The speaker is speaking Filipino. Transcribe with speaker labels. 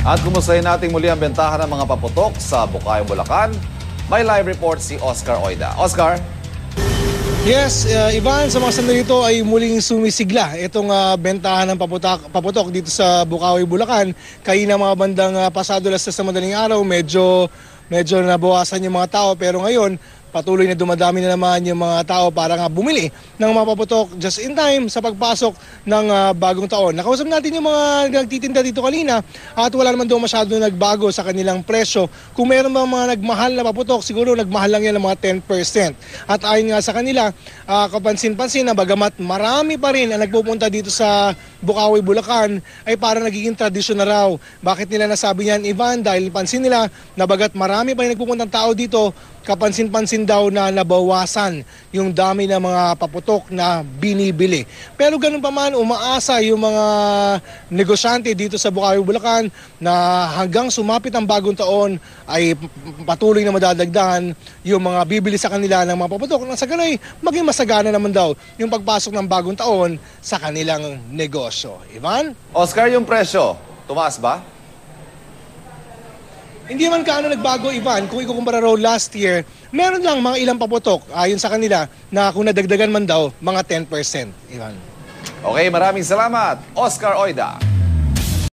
Speaker 1: At kumustahin natin muli ang bentahan ng mga paputok sa Bukayo, Bulacan. May live report si Oscar Oida. Oscar?
Speaker 2: Yes, Ivan, sa mga sandali ito ay muling sumisigla itong bentahan ng paputok dito sa Bukawi, Bulacan. Kanina mga bandang pasado alas 6 sa madaling araw, medyo nabawasan yung mga tao, pero ngayon patuloy na dumadami na naman yung mga tao para nga bumili ng mga paputok just in time sa pagpasok ng bagong taon. Nakausap natin yung mga nagtitinda dito kanina at wala naman daw masyado nagbago sa kanilang presyo. Kung meron mga nagmahal na paputok, siguro nagmahal lang yan ng mga 10%. At ayon nga sa kanila, kapansin-pansin na bagamat marami pa rin ang nagpupunta dito sa Bukawi, Bulacan, ay parang nagiging tradisyon na raw. Bakit nila nasabi yan, Ivan? Dahil pansin nila na bagat marami pa rin nagpupuntang tao dito, kapansin-pansin daw na nabawasan yung dami ng mga paputok na binibili. Pero ganun pa man, umaasa yung mga negosyante dito sa Bukawi, Bulacan na hanggang sumapit ang bagong taon ay patuloy na madadagdagan yung mga bibili sa kanila ng mga paputok. Nang sa ganay, maging masagana naman daw yung pagpasok ng bagong taon sa kanilang negosyo. Ivan?
Speaker 1: Oscar, yung presyo, tumaas ba?
Speaker 2: Hindi man kaano nagbago, Ivan. Kung ikukumpara raw last year, meron lang mga ilang paputok ayon sa kanila na kung nadagdagan man daw, mga 10%. Ivan.
Speaker 1: Okay, maraming salamat, Oscar Oida.